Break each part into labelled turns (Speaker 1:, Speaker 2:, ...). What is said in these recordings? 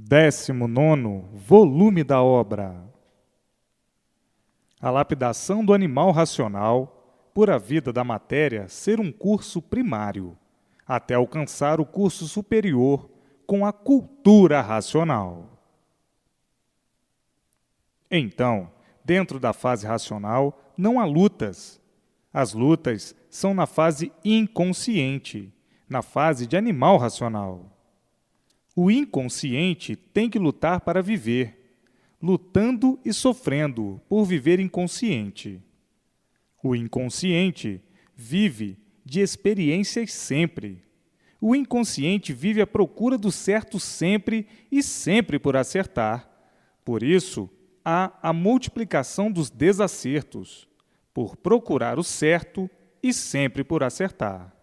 Speaker 1: 19º volume da obra. A lapidação do animal racional, por a vida da matéria ser um curso primário, até alcançar o curso superior com a cultura racional. Então, dentro da fase racional, não há lutas. As lutas são na fase inconsciente, na fase de animal racional. O inconsciente tem que lutar para viver, lutando e sofrendo por viver inconsciente. O inconsciente vive de experiências sempre. O inconsciente vive à procura do certo sempre e sempre por acertar. Por isso, há a multiplicação dos desacertos, por procurar o certo e sempre por acertar.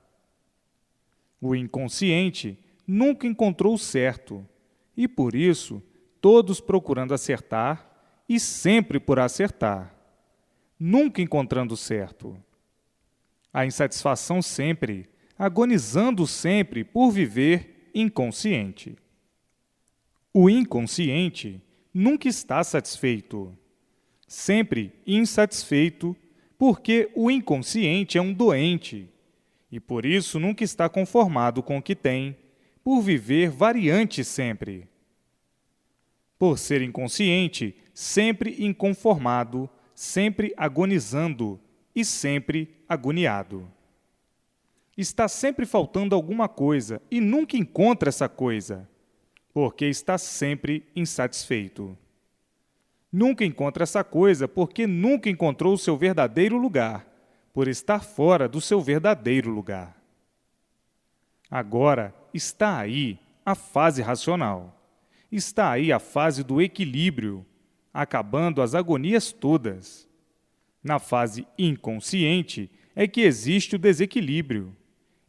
Speaker 1: O inconsciente nunca encontrou o certo, e por isso, todos procurando acertar e sempre por acertar, nunca encontrando o certo. A insatisfação sempre, agonizando sempre por viver inconsciente. O inconsciente nunca está satisfeito, sempre insatisfeito, porque o inconsciente é um doente, e por isso nunca está conformado com o que tem, por viver variante sempre. Por ser inconsciente, sempre inconformado, sempre agonizando e sempre agoniado. Está sempre faltando alguma coisa e nunca encontra essa coisa, porque está sempre insatisfeito. Nunca encontra essa coisa porque nunca encontrou o seu verdadeiro lugar, por estar fora do seu verdadeiro lugar. Agora está aí a fase racional. Está aí a fase do equilíbrio, acabando as agonias todas. Na fase inconsciente é que existe o desequilíbrio.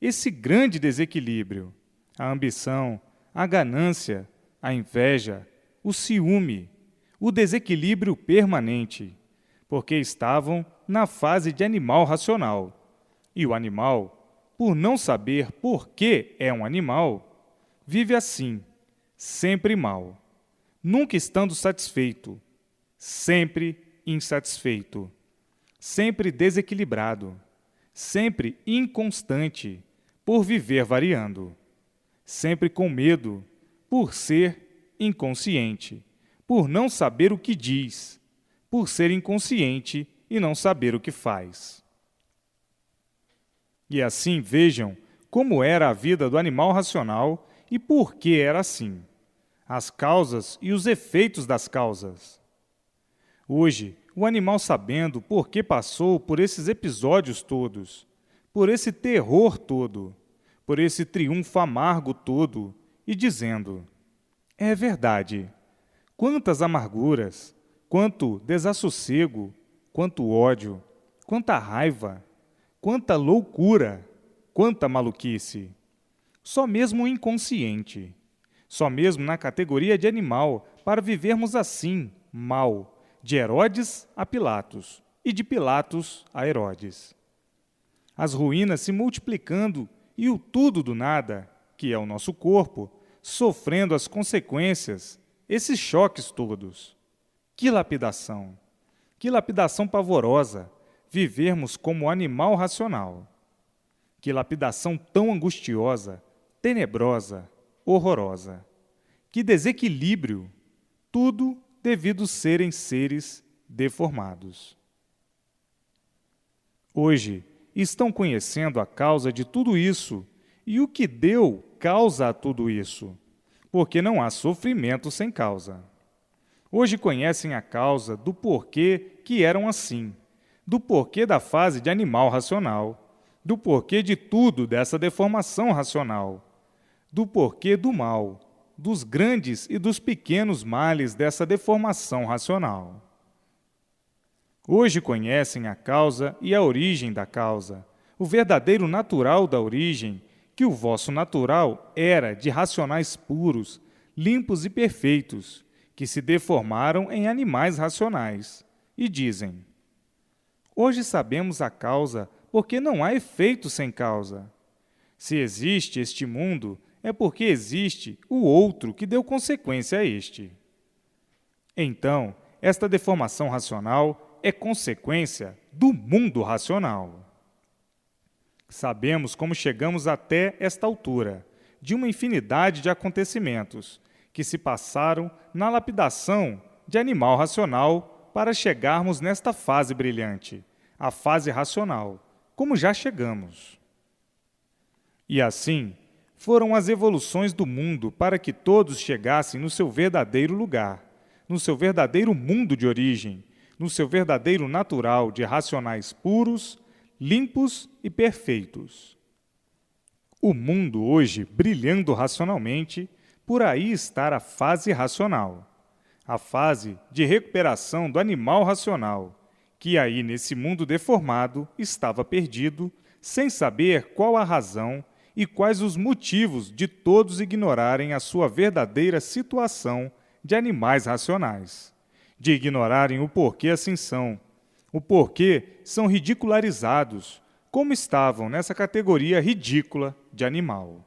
Speaker 1: Esse grande desequilíbrio, a ambição, a ganância, a inveja, o ciúme, o desequilíbrio permanente, porque estavam na fase de animal racional. E o animal, por não saber por que é um animal, vive assim, sempre mal, nunca estando satisfeito, sempre insatisfeito, sempre desequilibrado, sempre inconstante, por viver variando, sempre com medo, por ser inconsciente, por não saber o que diz, por ser inconsciente e não saber o que faz. E assim vejam como era a vida do animal racional e por que era assim, as causas e os efeitos das causas. Hoje, o animal, sabendo por que passou por esses episódios todos, por esse terror todo, por esse triunfo amargo todo, e dizendo: é verdade, quantas amarguras, quanto desassossego, quanto ódio, quanta raiva, quanta loucura, quanta maluquice. Só mesmo o inconsciente, só mesmo na categoria de animal, para vivermos assim, mal, de Herodes a Pilatos e de Pilatos a Herodes. As ruínas se multiplicando e o tudo do nada, que é o nosso corpo, sofrendo as consequências, esses choques todos. Que lapidação! Que lapidação pavorosa! Vivermos como animal racional. Que lapidação tão angustiosa, tenebrosa, horrorosa. Que desequilíbrio! Tudo devido serem seres deformados. Hoje, estão conhecendo a causa de tudo isso e o que deu causa a tudo isso, porque não há sofrimento sem causa. Hoje conhecem a causa do porquê que eram assim, do porquê da fase de animal racional, do porquê de tudo dessa deformação racional, do porquê do mal, dos grandes e dos pequenos males dessa deformação racional. Hoje conhecem a causa e a origem da causa, o verdadeiro natural da origem, que o vosso natural era de racionais puros, limpos e perfeitos, que se deformaram em animais racionais, e dizem: hoje sabemos a causa, porque não há efeito sem causa. Se existe este mundo, é porque existe o outro que deu consequência a este. Então, esta deformação racional é consequência do mundo racional. Sabemos como chegamos até esta altura, de uma infinidade de acontecimentos que se passaram na lapidação de animal racional para chegarmos nesta fase brilhante, a fase racional, como já chegamos. E assim, foram as evoluções do mundo para que todos chegassem no seu verdadeiro lugar, no seu verdadeiro mundo de origem, no seu verdadeiro natural de racionais puros, limpos e perfeitos. O mundo hoje, brilhando racionalmente, por aí está a fase racional, a fase de recuperação do animal racional, que aí nesse mundo deformado estava perdido, sem saber qual a razão e quais os motivos de todos ignorarem a sua verdadeira situação de animais racionais, de ignorarem o porquê assim são, o porquê são ridicularizados, como estavam nessa categoria ridícula de animal.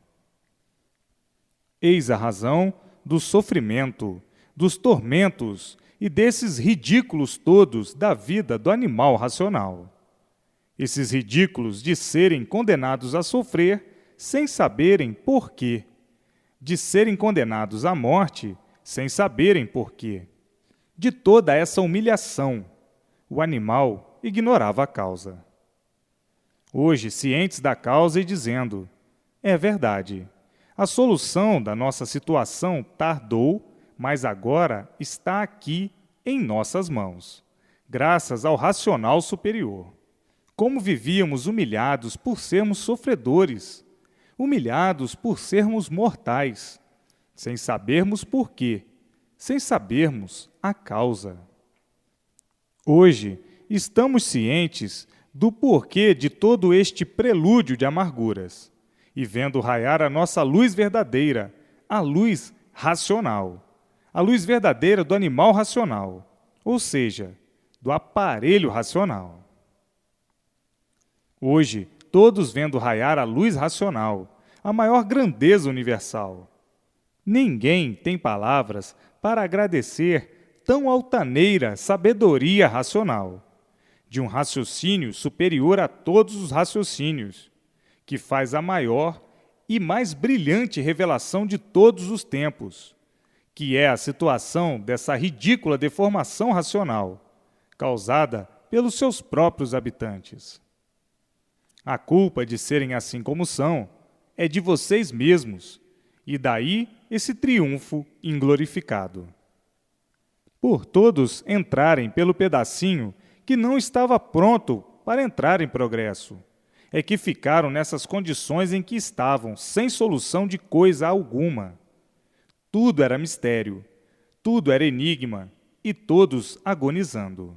Speaker 1: Eis a razão do sofrimento, dos tormentos e desses ridículos todos da vida do animal racional. Esses ridículos de serem condenados a sofrer sem saberem porquê, de serem condenados à morte sem saberem porquê. De toda essa humilhação, o animal ignorava a causa. Hoje, cientes da causa e dizendo, é verdade, a solução da nossa situação tardou, mas agora está aqui em nossas mãos, graças ao racional superior. Como vivíamos humilhados por sermos sofredores, humilhados por sermos mortais, sem sabermos porquê, sem sabermos a causa. Hoje, estamos cientes do porquê de todo este prelúdio de amarguras, e vendo raiar a nossa luz verdadeira, a luz racional, a luz verdadeira do animal racional, ou seja, do aparelho racional. Hoje, todos vendo raiar a luz racional, a maior grandeza universal. Ninguém tem palavras para agradecer tão altaneira sabedoria racional, de um raciocínio superior a todos os raciocínios, que faz a maior e mais brilhante revelação de todos os tempos, que é a situação dessa ridícula deformação racional, causada pelos seus próprios habitantes. A culpa de serem assim como são é de vocês mesmos, e daí esse triunfo inglorificado. Por todos entrarem pelo pedacinho que não estava pronto para entrar em progresso, é que ficaram nessas condições em que estavam, sem solução de coisa alguma. Tudo era mistério, tudo era enigma, e todos agonizando.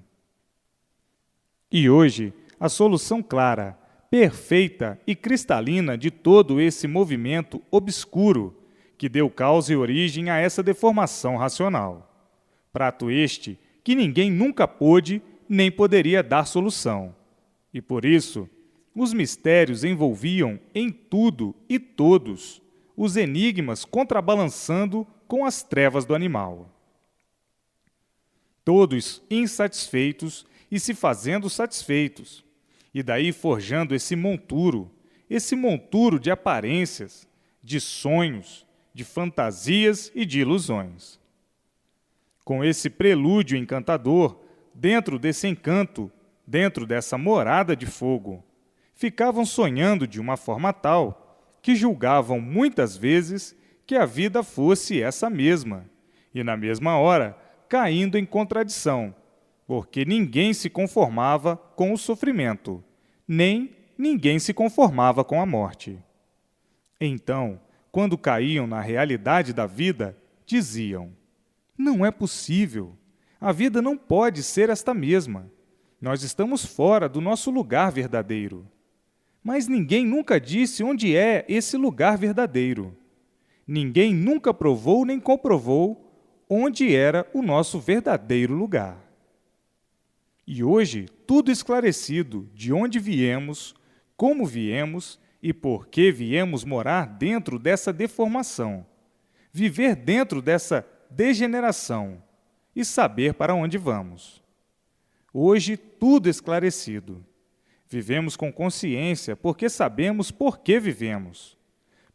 Speaker 1: E hoje, a solução clara, perfeita e cristalina de todo esse movimento obscuro que deu causa e origem a essa deformação racional. Prato este que ninguém nunca pôde nem poderia dar solução. E por isso, os mistérios envolviam em tudo e todos os enigmas contrabalançando com as trevas do animal. Todos insatisfeitos e se fazendo satisfeitos, e daí forjando esse monturo de aparências, de sonhos, de fantasias e de ilusões. Com esse prelúdio encantador, dentro desse encanto, dentro dessa morada de fogo, ficavam sonhando de uma forma tal que julgavam muitas vezes que a vida fosse essa mesma, e na mesma hora caindo em contradição, porque ninguém se conformava com o sofrimento, nem ninguém se conformava com a morte. Então, quando caíam na realidade da vida, diziam, não é possível, a vida não pode ser esta mesma, nós estamos fora do nosso lugar verdadeiro. Mas ninguém nunca disse onde é esse lugar verdadeiro. Ninguém nunca provou nem comprovou onde era o nosso verdadeiro lugar. E hoje, tudo esclarecido de onde viemos, como viemos e por que viemos morar dentro dessa deformação, viver dentro dessa degeneração e saber para onde vamos. Hoje, tudo esclarecido. Vivemos com consciência porque sabemos por que vivemos.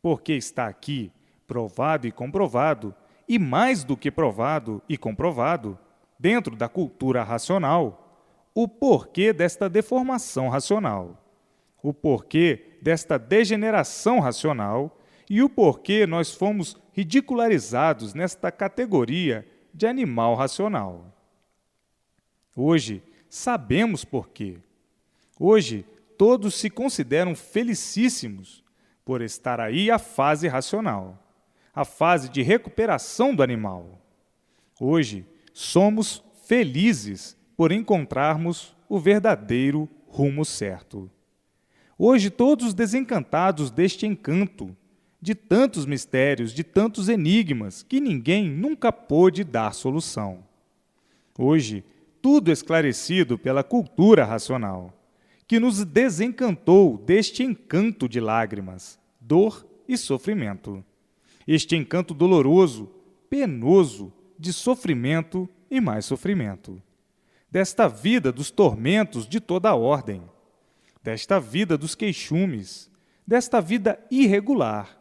Speaker 1: Porque está aqui, provado e comprovado, e mais do que provado e comprovado, dentro da cultura racional, o porquê desta deformação racional, o porquê desta degeneração racional e o porquê nós fomos ridicularizados nesta categoria de animal racional. Hoje, sabemos por quê. Hoje, todos se consideram felicíssimos por estar aí a fase racional, a fase de recuperação do animal. Hoje, somos felizes por encontrarmos o verdadeiro rumo certo. Hoje, todos desencantados deste encanto, de tantos mistérios, de tantos enigmas que ninguém nunca pôde dar solução. Hoje, tudo esclarecido pela cultura racional, que nos desencantou deste encanto de lágrimas, dor e sofrimento. Este encanto doloroso, penoso, de sofrimento e mais sofrimento. Desta vida dos tormentos de toda a ordem, desta vida dos queixumes, desta vida irregular,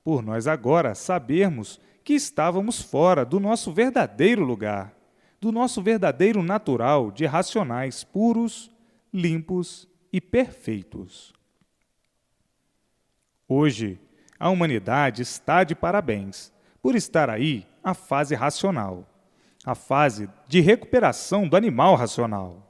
Speaker 1: por nós agora sabermos que estávamos fora do nosso verdadeiro lugar, do nosso verdadeiro natural de racionais puros, limpos e perfeitos. Hoje, a humanidade está de parabéns por estar aí a fase racional, a fase de recuperação do animal racional.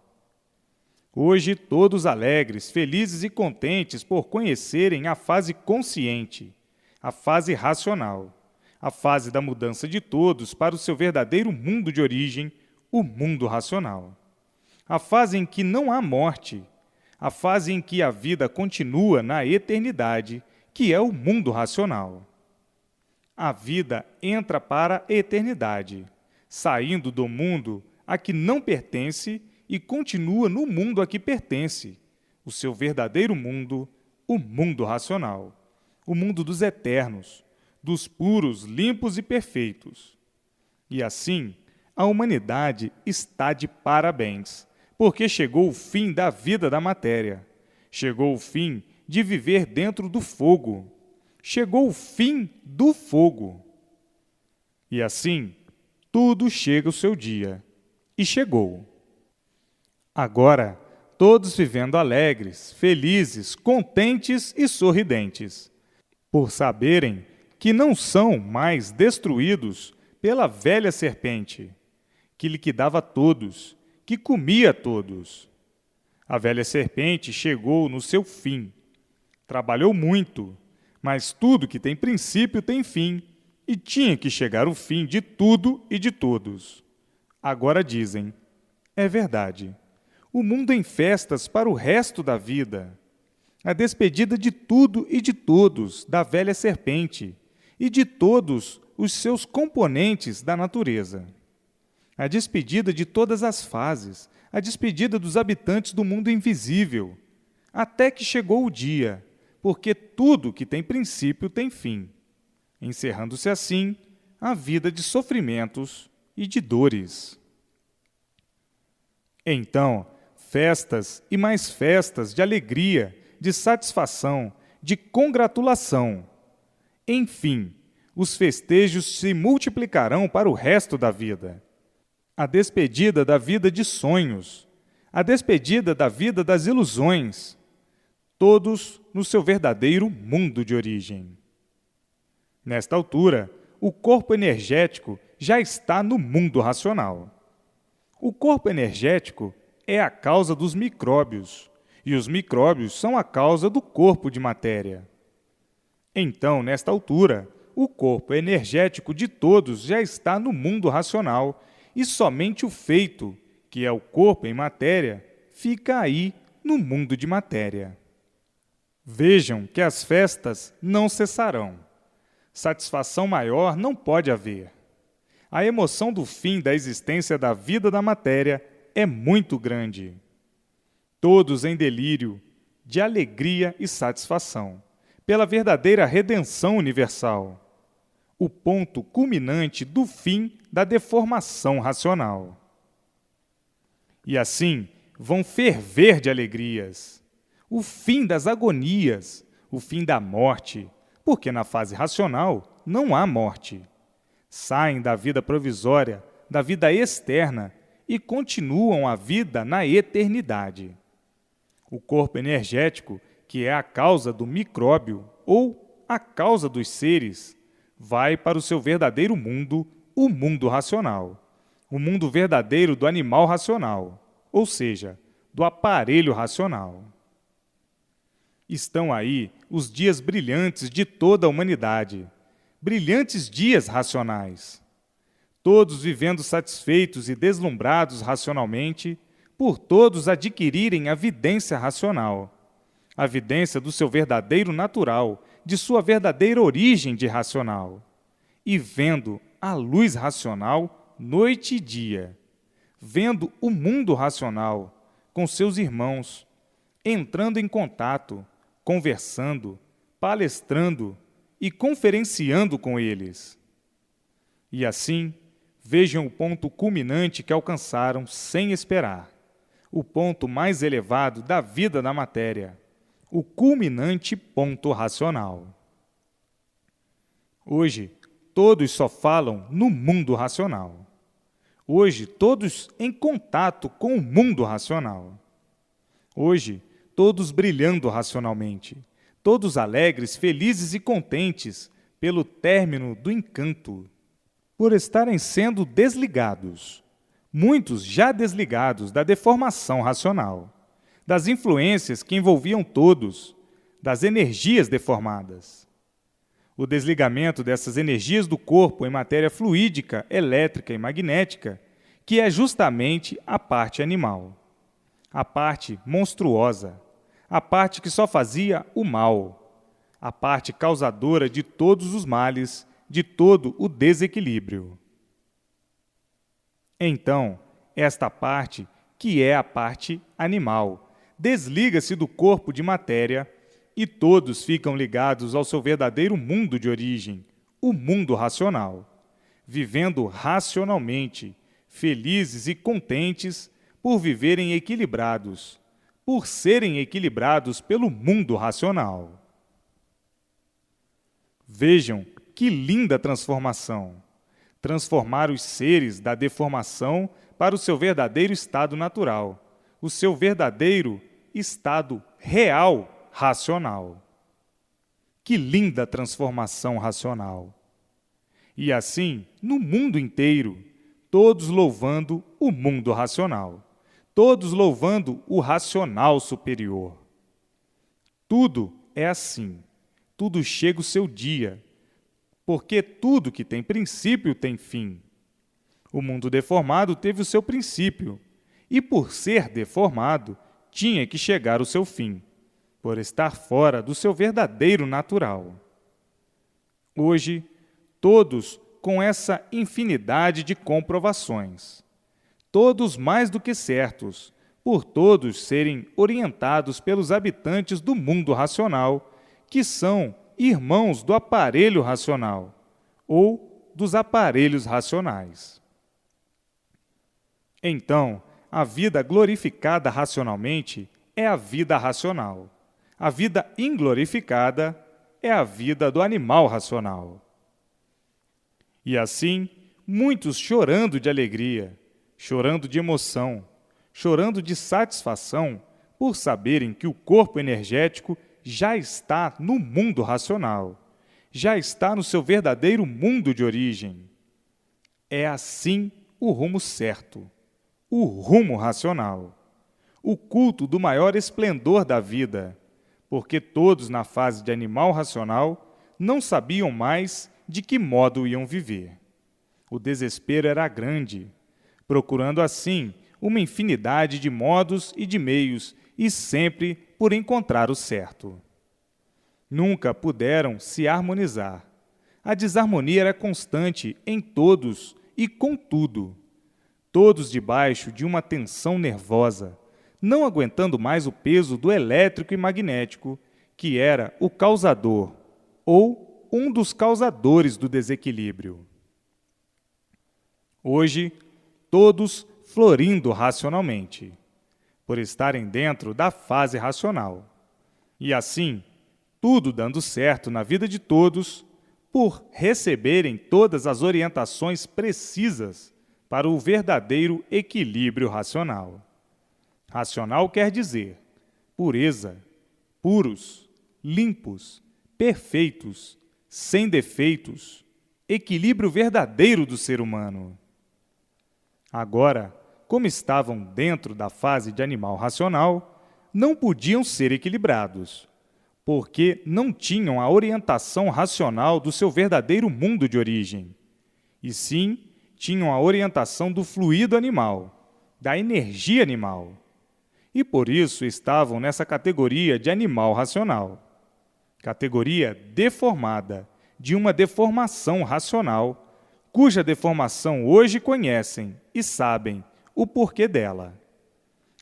Speaker 1: Hoje, todos alegres, felizes e contentes por conhecerem a fase consciente, a fase racional, a fase da mudança de todos para o seu verdadeiro mundo de origem, o mundo racional. A fase em que não há morte, a fase em que a vida continua na eternidade, que é o mundo racional. A vida entra para a eternidade, saindo do mundo a que não pertence e continua no mundo a que pertence, o seu verdadeiro mundo, o mundo racional, o mundo dos eternos, dos puros, limpos e perfeitos. E assim, a humanidade está de parabéns, porque chegou o fim da vida da matéria, chegou o fim de viver dentro do fogo, chegou o fim do fogo. E assim, tudo chega o seu dia, e chegou. Agora, todos vivendo alegres, felizes, contentes e sorridentes, por saberem que não são mais destruídos pela velha serpente, que liquidava todos, que comia todos. A velha serpente chegou no seu fim, trabalhou muito, mas tudo que tem princípio tem fim, e tinha que chegar o fim de tudo e de todos. Agora dizem, é verdade, o mundo em festas para o resto da vida, a despedida de tudo e de todos da velha serpente e de todos os seus componentes da natureza. A despedida de todas as fases, a despedida dos habitantes do mundo invisível, até que chegou o dia, porque tudo que tem princípio tem fim, encerrando-se assim a vida de sofrimentos e de dores. Então, festas e mais festas de alegria, de satisfação, de congratulação. Enfim, os festejos se multiplicarão para o resto da vida. A despedida da vida de sonhos, a despedida da vida das ilusões, todos no seu verdadeiro mundo de origem. Nesta altura, o corpo energético já está no mundo racional. O corpo energético é a causa dos micróbios, e os micróbios são a causa do corpo de matéria. Então, nesta altura, o corpo energético de todos já está no mundo racional, e somente o feito, que é o corpo em matéria, fica aí no mundo de matéria. Vejam que as festas não cessarão. Satisfação maior não pode haver. A emoção do fim da existência da vida da matéria é muito grande. Todos em delírio, de alegria e satisfação, pela verdadeira redenção universal, o ponto culminante do fim da deformação racional. E assim vão ferver de alegrias, o fim das agonias, o fim da morte, porque na fase racional não há morte. Saem da vida provisória, da vida externa e continuam a vida na eternidade. O corpo energético, que é a causa do micróbio ou a causa dos seres, vai para o seu verdadeiro mundo, o mundo racional, o mundo verdadeiro do animal racional, ou seja, do aparelho racional. Estão aí os dias brilhantes de toda a humanidade, brilhantes dias racionais, todos vivendo satisfeitos e deslumbrados racionalmente, por todos adquirirem a vidência racional, a vidência do seu verdadeiro natural, de sua verdadeira origem de racional, e vendo a luz racional noite e dia, vendo o mundo racional com seus irmãos, entrando em contato, conversando, palestrando e conferenciando com eles. E assim, vejam o ponto culminante que alcançaram sem esperar, o ponto mais elevado da vida da matéria, o culminante ponto racional. Hoje, todos só falam no mundo racional. Hoje, todos em contato com o mundo racional. Hoje, todos brilhando racionalmente, todos alegres, felizes e contentes pelo término do encanto, por estarem sendo desligados, muitos já desligados da deformação racional, das influências que envolviam todos, das energias deformadas. O desligamento dessas energias do corpo em matéria fluídica, elétrica e magnética, que é justamente a parte animal, a parte monstruosa, a parte que só fazia o mal, a parte causadora de todos os males, de todo o desequilíbrio. Então, esta parte, que é a parte animal, desliga-se do corpo de matéria e todos ficam ligados ao seu verdadeiro mundo de origem, o mundo racional, vivendo racionalmente, felizes e contentes por viverem equilibrados, por serem equilibrados pelo mundo racional. Vejam que linda transformação! Transformar os seres da deformação para o seu verdadeiro estado natural, o seu verdadeiro estado real racional. Que linda transformação racional! E assim, no mundo inteiro, todos louvando o mundo racional, todos louvando o racional superior. Tudo é assim, tudo chega o seu dia, porque tudo que tem princípio tem fim. O mundo deformado teve o seu princípio, e por ser deformado, tinha que chegar o seu fim, por estar fora do seu verdadeiro natural. Hoje, todos com essa infinidade de comprovações, todos mais do que certos, por todos serem orientados pelos habitantes do mundo racional, que são irmãos do aparelho racional, ou dos aparelhos racionais. Então, a vida glorificada racionalmente é a vida racional. A vida inglorificada é a vida do animal racional. E assim, muitos chorando de alegria, chorando de emoção, chorando de satisfação por saberem que o corpo energético já está no mundo racional, já está no seu verdadeiro mundo de origem. É assim o rumo certo, o rumo racional, o culto do maior esplendor da vida, porque todos na fase de animal racional não sabiam mais de que modo iam viver. O desespero era grande, procurando assim uma infinidade de modos e de meios, e sempre por encontrar o certo. Nunca puderam se harmonizar. A desarmonia era constante em todos e com tudo. Todos debaixo de uma tensão nervosa, não aguentando mais o peso do elétrico e magnético, que era o causador ou um dos causadores do desequilíbrio. Hoje, todos florindo racionalmente, por estarem dentro da fase racional. E assim, tudo dando certo na vida de todos, por receberem todas as orientações precisas para o verdadeiro equilíbrio racional. Racional quer dizer pureza, puros, limpos, perfeitos, sem defeitos, equilíbrio verdadeiro do ser humano. Agora, como estavam dentro da fase de animal racional, não podiam ser equilibrados, porque não tinham a orientação racional do seu verdadeiro mundo de origem, e sim tinham a orientação do fluido animal, da energia animal, e por isso estavam nessa categoria de animal racional, categoria deformada, de uma deformação racional, cuja deformação hoje conhecem e sabem o porquê dela,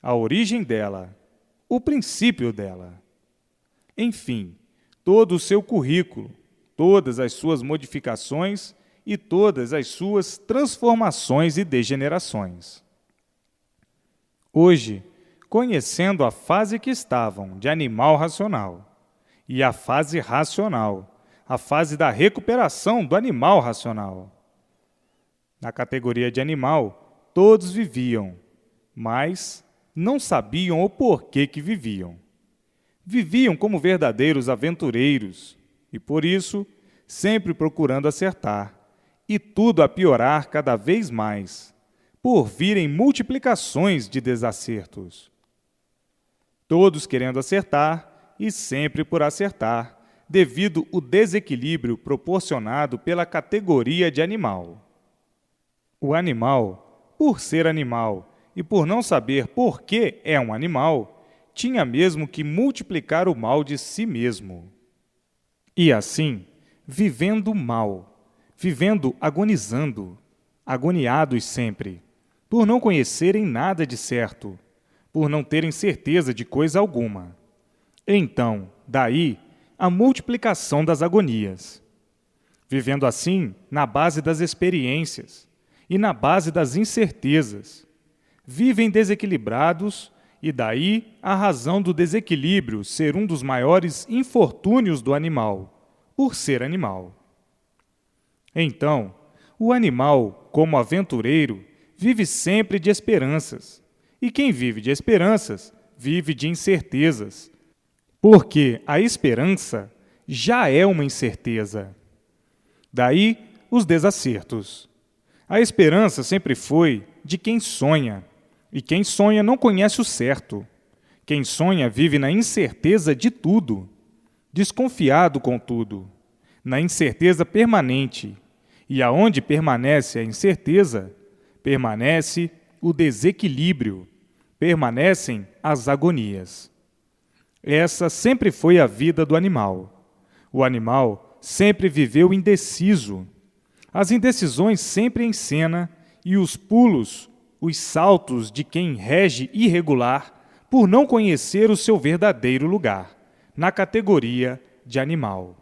Speaker 1: a origem dela, o princípio dela. Enfim, todo o seu currículo, todas as suas modificações e todas as suas transformações e degenerações. Hoje, conhecendo a fase que estavam de animal racional e a fase racional, a fase da recuperação do animal racional. Na categoria de animal, todos viviam, mas não sabiam o porquê que viviam. Viviam como verdadeiros aventureiros e, por isso, sempre procurando acertar, e tudo a piorar cada vez mais, por virem multiplicações de desacertos. Todos querendo acertar e sempre por acertar, devido ao desequilíbrio proporcionado pela categoria de animal. O animal, por ser animal e por não saber por que é um animal, tinha mesmo que multiplicar o mal de si mesmo. E assim, vivendo mal, vivendo agonizando, agoniados sempre, por não conhecerem nada de certo, por não terem certeza de coisa alguma. Então, daí, a multiplicação das agonias. Vivendo assim, na base das experiências e na base das incertezas. Vivem desequilibrados e daí a razão do desequilíbrio ser um dos maiores infortúnios do animal, por ser animal. Então, o animal, como aventureiro, vive sempre de esperanças, e quem vive de esperanças, vive de incertezas, porque a esperança já é uma incerteza. Daí os desacertos. A esperança sempre foi de quem sonha, e quem sonha não conhece o certo. Quem sonha vive na incerteza de tudo, desconfiado com tudo, na incerteza permanente. E aonde permanece a incerteza, permanece o desequilíbrio, permanecem as agonias. Essa sempre foi a vida do animal. O animal sempre viveu indeciso. As indecisões sempre em cena e os pulos, os saltos de quem rege irregular por não conhecer o seu verdadeiro lugar, na categoria de animal.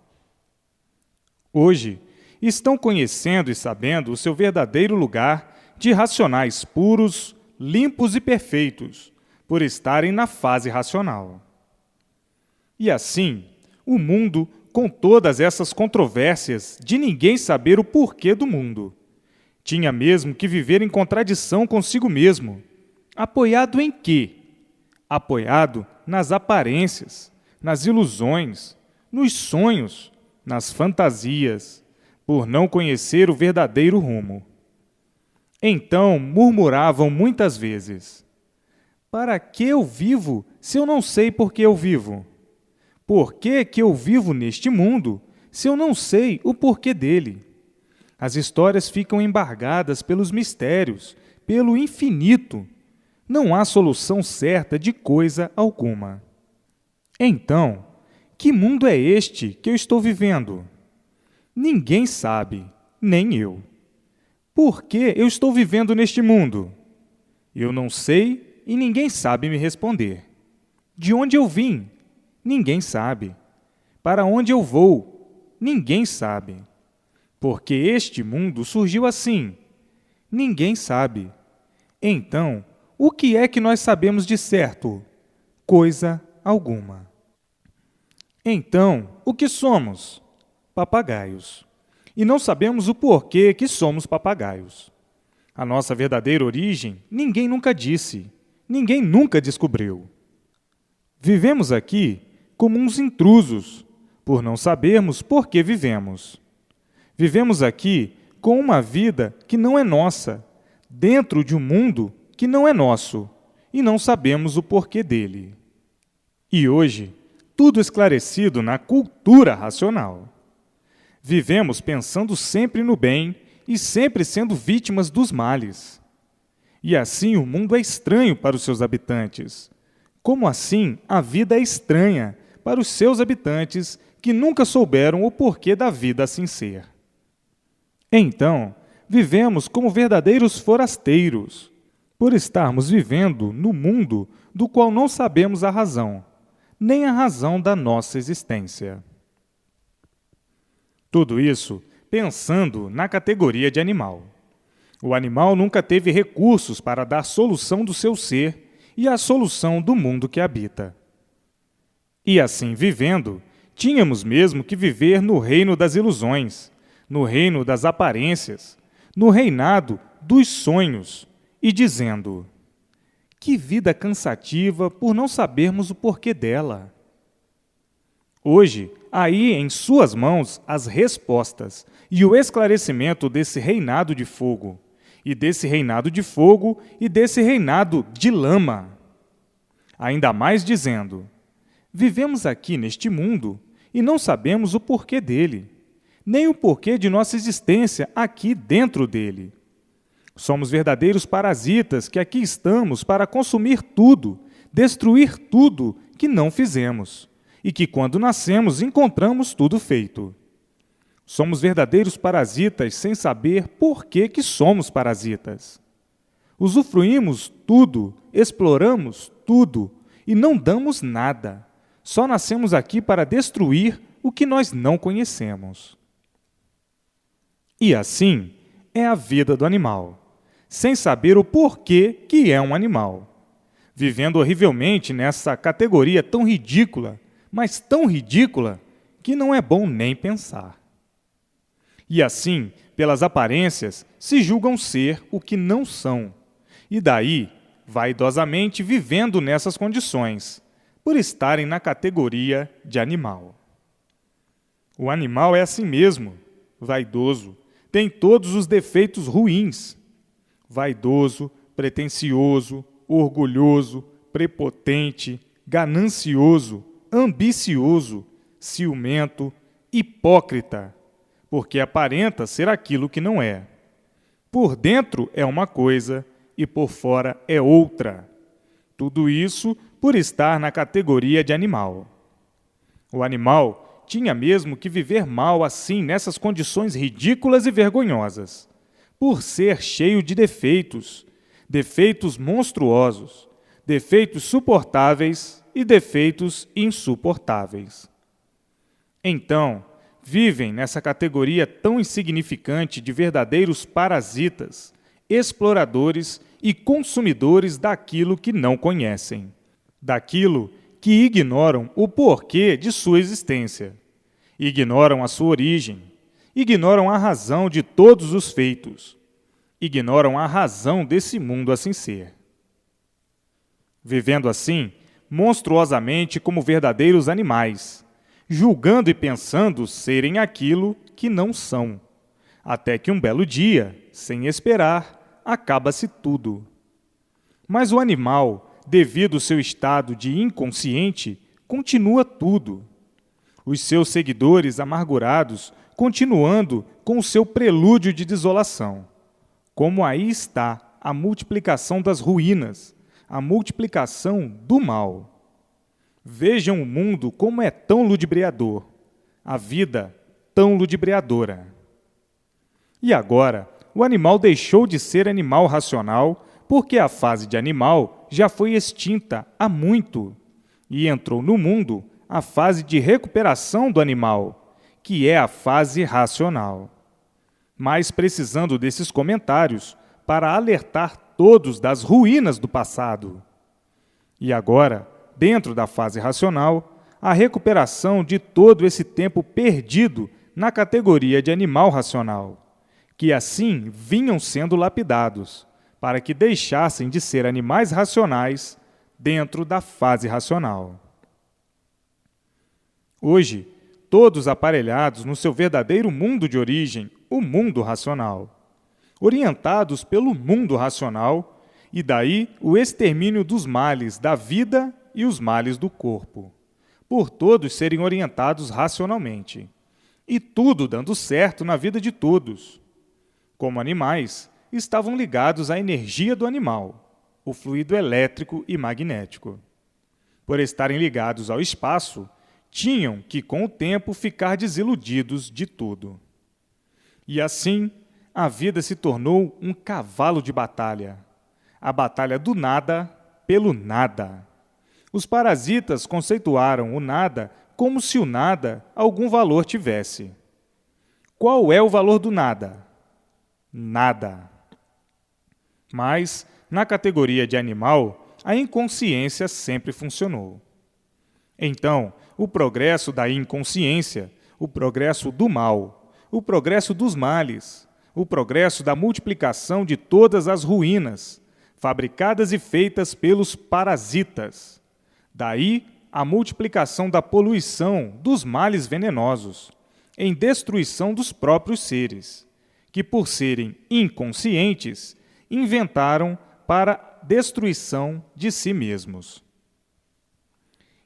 Speaker 1: Hoje, estão conhecendo e sabendo o seu verdadeiro lugar de racionais puros, limpos e perfeitos, por estarem na fase racional. E assim, o mundo, com todas essas controvérsias de ninguém saber o porquê do mundo, tinha mesmo que viver em contradição consigo mesmo. Apoiado em quê? Apoiado nas aparências, nas ilusões, nos sonhos, nas fantasias, por não conhecer o verdadeiro rumo. Então murmuravam muitas vezes: para que eu vivo se eu não sei por que eu vivo? Por que eu vivo neste mundo se eu não sei o porquê dele? As histórias ficam embargadas pelos mistérios, pelo infinito. Não há solução certa de coisa alguma. Então, que mundo é este que eu estou vivendo? Ninguém sabe, nem eu. Por que eu estou vivendo neste mundo? Eu não sei e ninguém sabe me responder. De onde eu vim? Ninguém sabe. Para onde eu vou? Ninguém sabe. Porque este mundo surgiu assim? Ninguém sabe. Então, o que é que nós sabemos de certo? Coisa alguma. Então, o que somos? Papagaios. E não sabemos o porquê que somos papagaios. A nossa verdadeira origem ninguém nunca disse, ninguém nunca descobriu. Vivemos aqui como uns intrusos, por não sabermos por que vivemos. Vivemos aqui com uma vida que não é nossa, dentro de um mundo que não é nosso, e não sabemos o porquê dele. E hoje, tudo esclarecido na cultura racional. Vivemos pensando sempre no bem e sempre sendo vítimas dos males. E assim o mundo é estranho para os seus habitantes. Como assim a vida é estranha para os seus habitantes que nunca souberam o porquê da vida assim ser? Então, vivemos como verdadeiros forasteiros, por estarmos vivendo no mundo do qual não sabemos a razão, nem a razão da nossa existência. Tudo isso pensando na categoria de animal. O animal nunca teve recursos para dar solução do seu ser e a solução do mundo que habita. E assim vivendo, tínhamos mesmo que viver no reino das ilusões, no reino das aparências, no reinado dos sonhos, e dizendo: que vida cansativa por não sabermos o porquê dela. Hoje, aí em suas mãos as respostas e o esclarecimento desse reinado de fogo, e desse reinado de fogo e desse reinado de lama. Ainda mais dizendo: vivemos aqui neste mundo e não sabemos o porquê dele, nem o porquê de nossa existência aqui dentro dele. Somos verdadeiros parasitas que aqui estamos para consumir tudo, destruir tudo que não fizemos, e que quando nascemos encontramos tudo feito. Somos verdadeiros parasitas sem saber por que somos parasitas. Usufruímos tudo, exploramos tudo e não damos nada. Só nascemos aqui para destruir o que nós não conhecemos. E assim é a vida do animal, sem saber o porquê que é um animal, vivendo horrivelmente nessa categoria tão ridícula, mas tão ridícula que não é bom nem pensar. E assim, pelas aparências, se julgam ser o que não são, e daí, vaidosamente vivendo nessas condições, por estarem na categoria de animal. O animal é assim mesmo, vaidoso, tem todos os defeitos ruins. Vaidoso, pretensioso, orgulhoso, prepotente, ganancioso, ambicioso, ciumento, hipócrita, porque aparenta ser aquilo que não é. Por dentro é uma coisa e por fora é outra. Tudo isso por estar na categoria de animal. O animal tinha mesmo que viver mal assim, nessas condições ridículas e vergonhosas, por ser cheio de defeitos, defeitos monstruosos, defeitos suportáveis e defeitos insuportáveis. Então, vivem nessa categoria tão insignificante de verdadeiros parasitas, exploradores e consumidores daquilo que não conhecem, daquilo que ignoram o porquê de sua existência, ignoram a sua origem, ignoram a razão de todos os feitos, ignoram a razão desse mundo assim ser. Vivendo assim, monstruosamente como verdadeiros animais, julgando e pensando serem aquilo que não são, até que um belo dia, sem esperar, acaba-se tudo. Mas o animal, devido ao seu estado de inconsciente, continua tudo. Os seus seguidores amargurados continuando com o seu prelúdio de desolação. Como aí está a multiplicação das ruínas, a multiplicação do mal. Vejam o mundo como é tão ludibriador, a vida tão ludibriadora. E agora, o animal deixou de ser animal racional porque a fase de animal já foi extinta há muito e entrou no mundo a fase de recuperação do animal, que é a fase racional. Mas precisando desses comentários para alertar todos das ruínas do passado. E agora, dentro da fase racional, a recuperação de todo esse tempo perdido na categoria de animal racional, que assim vinham sendo lapidados, para que deixassem de ser animais racionais dentro da fase racional. Hoje, todos aparelhados no seu verdadeiro mundo de origem, o mundo racional, orientados pelo mundo racional, e daí o extermínio dos males da vida e os males do corpo, por todos serem orientados racionalmente, e tudo dando certo na vida de todos. Como animais, estavam ligados à energia do animal, o fluido elétrico e magnético. Por estarem ligados ao espaço, tinham que, com o tempo, ficar desiludidos de tudo. E assim, a vida se tornou um cavalo de batalha, a batalha do nada pelo nada. Os parasitas conceituaram o nada como se o nada algum valor tivesse. Qual é o valor do nada? Nada. Mas, na categoria de animal, a inconsciência sempre funcionou. Então, o progresso da inconsciência, o progresso do mal, o progresso dos males, o progresso da multiplicação de todas as ruínas, fabricadas e feitas pelos parasitas. Daí, a multiplicação da poluição dos males venenosos, em destruição dos próprios seres, que, por serem inconscientes, inventaram para destruição de si mesmos.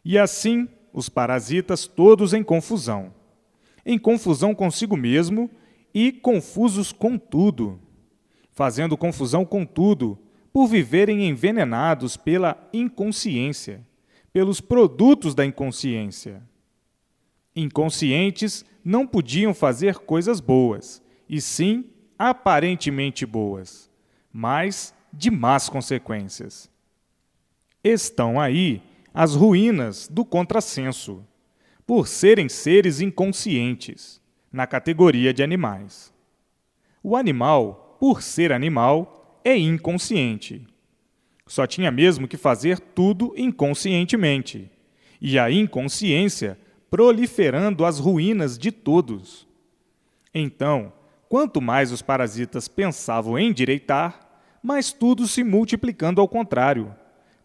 Speaker 1: E assim, os parasitas todos em confusão consigo mesmo e confusos com tudo, fazendo confusão com tudo, por viverem envenenados pela inconsciência, pelos produtos da inconsciência. Inconscientes não podiam fazer coisas boas, e sim aparentemente boas, mas de más consequências. Estão aí as ruínas do contrassenso, por serem seres inconscientes, na categoria de animais. O animal, por ser animal, é inconsciente. Só tinha mesmo que fazer tudo inconscientemente, e a inconsciência proliferando as ruínas de todos. Então, quanto mais os parasitas pensavam endireitar, mais tudo se multiplicando ao contrário,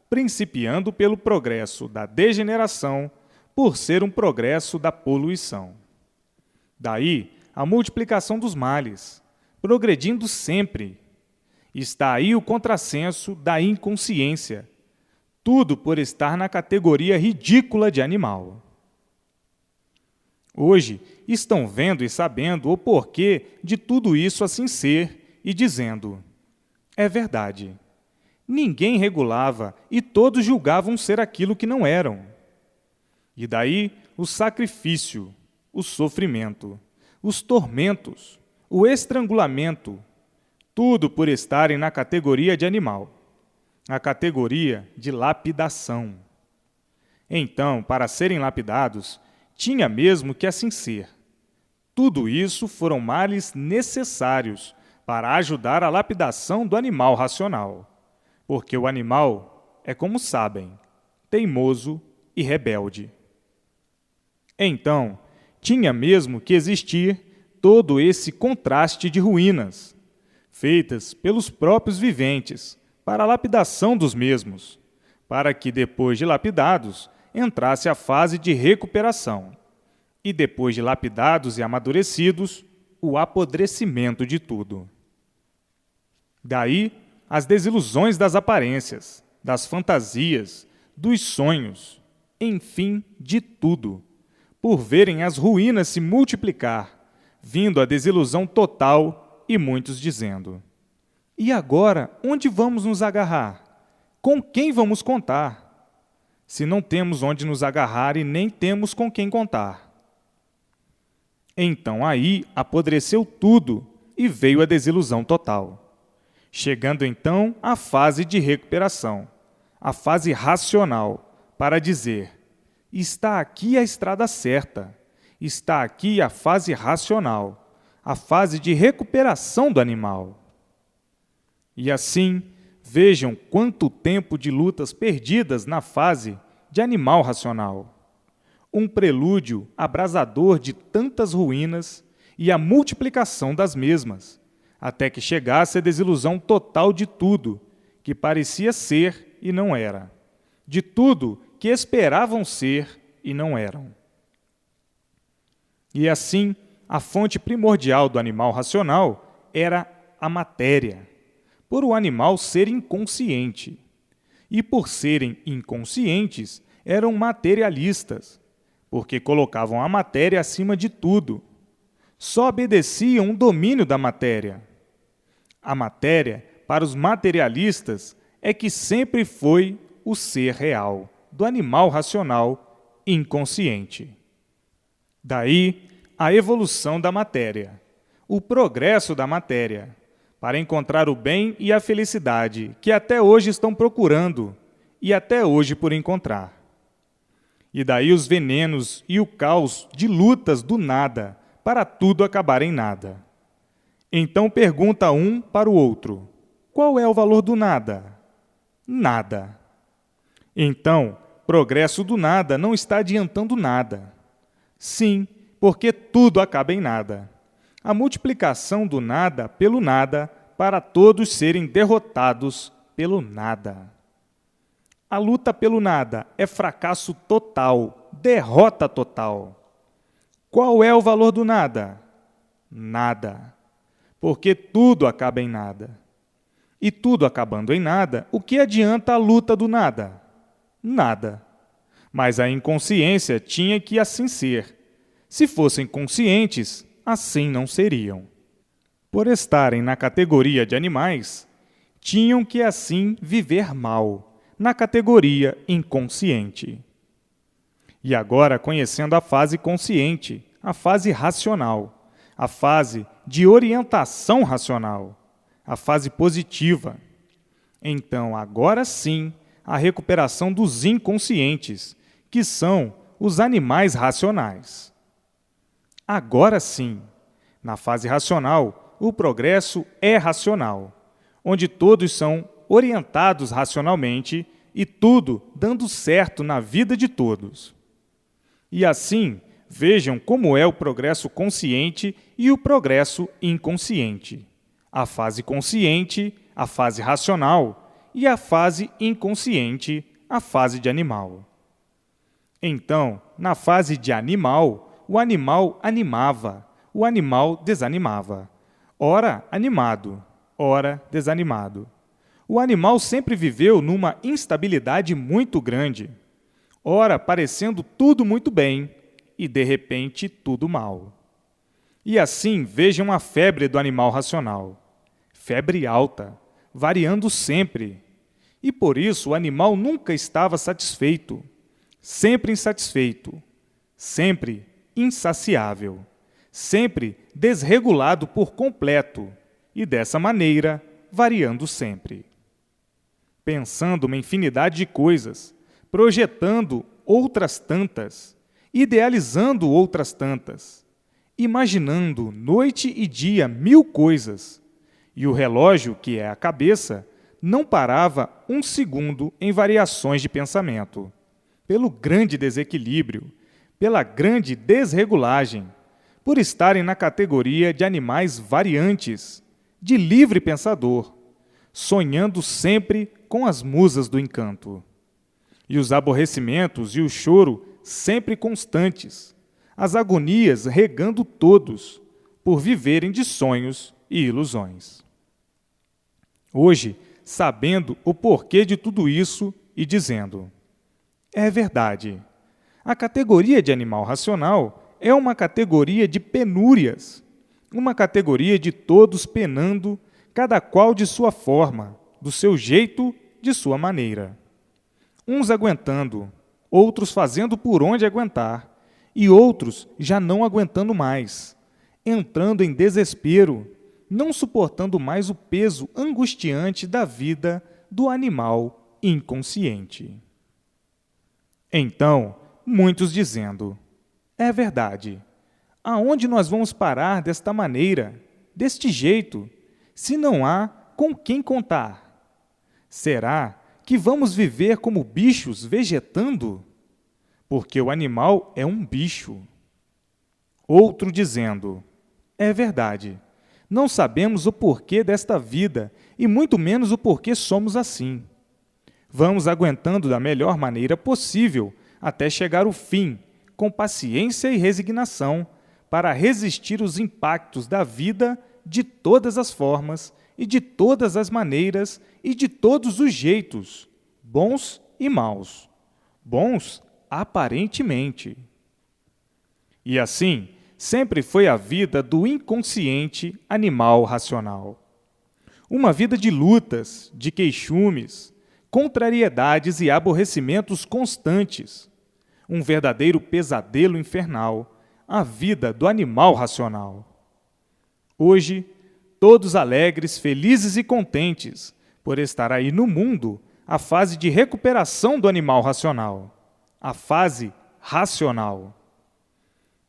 Speaker 1: principiando pelo progresso da degeneração, por ser um progresso da poluição. Daí, a multiplicação dos males, progredindo sempre. Está aí o contrassenso da inconsciência, tudo por estar na categoria ridícula de animal. Hoje, estão vendo e sabendo o porquê de tudo isso assim ser e dizendo: é verdade. Ninguém regulava e todos julgavam ser aquilo que não eram. E daí o sacrifício, o sofrimento, os tormentos, o estrangulamento, tudo por estarem na categoria de animal, a categoria de lapidação. Então, para serem lapidados, tinha mesmo que assim ser. Tudo isso foram males necessários para ajudar a lapidação do animal racional, porque o animal é, como sabem, teimoso e rebelde. Então, tinha mesmo que existir todo esse contraste de ruínas, feitas pelos próprios viventes, para a lapidação dos mesmos, para que, depois de lapidados, entrasse a fase de recuperação, e depois de lapidados e amadurecidos, o apodrecimento de tudo. Daí, as desilusões das aparências, das fantasias, dos sonhos, enfim, de tudo, por verem as ruínas se multiplicar, vindo a desilusão total e muitos dizendo: e agora, onde vamos nos agarrar? Com quem vamos contar? Se não temos onde nos agarrar e nem temos com quem contar. Então aí apodreceu tudo e veio a desilusão total. Chegando então à fase de recuperação, a fase racional, para dizer: Está aqui a estrada certa. Está aqui a fase racional, a fase de recuperação do animal. E assim, vejam quanto tempo de lutas perdidas na fase de animal racional. Um prelúdio abrasador de tantas ruínas e a multiplicação das mesmas, até que chegasse a desilusão total de tudo que parecia ser e não era, de tudo que esperavam ser e não eram. E assim, a fonte primordial do animal racional era a matéria, por o animal ser inconsciente. E por serem inconscientes, eram materialistas, porque colocavam a matéria acima de tudo. Só obedeciam o domínio da matéria. A matéria, para os materialistas, é que sempre foi o ser real do animal racional inconsciente. Daí a evolução da matéria, o progresso da matéria, para encontrar o bem e a felicidade que até hoje estão procurando e até hoje por encontrar. E daí os venenos e o caos de lutas do nada para tudo acabar em nada. Então pergunta um para o outro: qual é o valor do nada? Nada. Então, progresso do nada não está adiantando nada. Sim, porque tudo acaba em nada. A multiplicação do nada pelo nada para todos serem derrotados pelo nada. A luta pelo nada é fracasso total, derrota total. Qual é o valor do nada? Nada. Porque tudo acaba em nada. E tudo acabando em nada, o que adianta a luta do nada? Nada. Mas a inconsciência tinha que assim ser. Se fossem conscientes, assim não seriam. Por estarem na categoria de animais, tinham que assim viver mal, na categoria inconsciente. E agora, conhecendo a fase consciente, a fase racional, a fase de orientação racional, a fase positiva, então, agora sim, a recuperação dos inconscientes, que são os animais racionais. Agora sim, na fase racional, o progresso é racional, onde todos são orientados racionalmente e tudo dando certo na vida de todos. E assim, vejam como é o progresso consciente e o progresso inconsciente. A fase consciente, a fase racional, e a fase inconsciente, a fase de animal. Então, na fase de animal, o animal animava, o animal desanimava. Ora animado, ora desanimado. O animal sempre viveu numa instabilidade muito grande, ora parecendo tudo muito bem e, de repente, tudo mal. E assim, vejam a febre do animal racional. Febre alta, variando sempre. E por isso o animal nunca estava satisfeito, sempre insatisfeito, sempre insaciável, sempre desregulado por completo e, dessa maneira, variando sempre. Pensando uma infinidade de coisas, projetando outras tantas, idealizando outras tantas, imaginando noite e dia 1000 coisas, e o relógio, que é a cabeça, não parava um segundo em variações de pensamento, pelo grande desequilíbrio, pela grande desregulagem, por estarem na categoria de animais variantes, de livre pensador, sonhando sempre com as musas do encanto. E os aborrecimentos e o choro sempre constantes, as agonias regando todos, por viverem de sonhos e ilusões. Hoje, sabendo o porquê de tudo isso e dizendo: é verdade, a categoria de animal racional é uma categoria de penúrias, uma categoria de todos penando, cada qual de sua forma, do seu jeito, de sua maneira. Uns aguentando, outros fazendo por onde aguentar, e outros já não aguentando mais, entrando em desespero, não suportando mais o peso angustiante da vida do animal inconsciente. Então, muitos dizendo: é verdade. Aonde nós vamos parar desta maneira, deste jeito, se não há com quem contar? Será que vamos viver como bichos vegetando? Porque o animal é um bicho. Outro dizendo: é verdade. Não sabemos o porquê desta vida e muito menos o porquê somos assim. Vamos aguentando da melhor maneira possível até chegar ao fim, com paciência e resignação, para resistir os impactos da vida de todas as formas e de todas as maneiras e de todos os jeitos, bons e maus. Bons aparentemente. E assim, sempre foi a vida do inconsciente animal racional. Uma vida de lutas, de queixumes, contrariedades e aborrecimentos constantes. Um verdadeiro pesadelo infernal, a vida do animal racional. Hoje, todos alegres, felizes e contentes por estar aí no mundo a fase de recuperação do animal racional, a fase racional.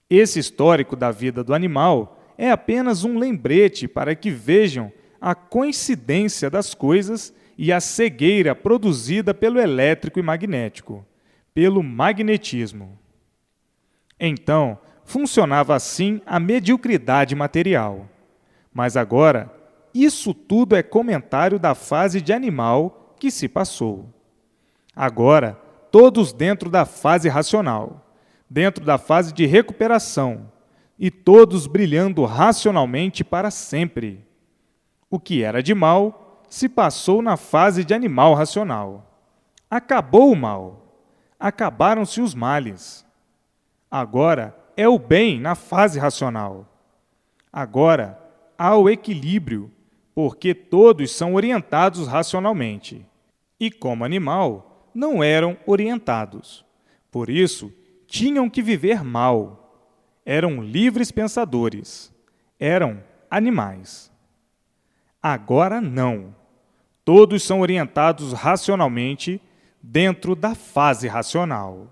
Speaker 1: Esse histórico da vida do animal é apenas um lembrete para que vejam a coincidência das coisas e a cegueira produzida pelo elétrico e magnético, pelo magnetismo. Então, funcionava assim a mediocridade material. Mas agora, isso tudo é comentário da fase de animal que se passou. Agora, todos dentro da fase racional, dentro da fase de recuperação, e todos brilhando racionalmente para sempre. O que era de mal se passou na fase de animal racional. Acabou o mal, acabaram-se os males. Agora é o bem na fase racional. Agora há o equilíbrio, porque todos são orientados racionalmente. E como animal, não eram orientados. Por isso, tinham que viver mal. Eram livres pensadores. Eram animais. Agora não. Todos são orientados racionalmente dentro da fase racional.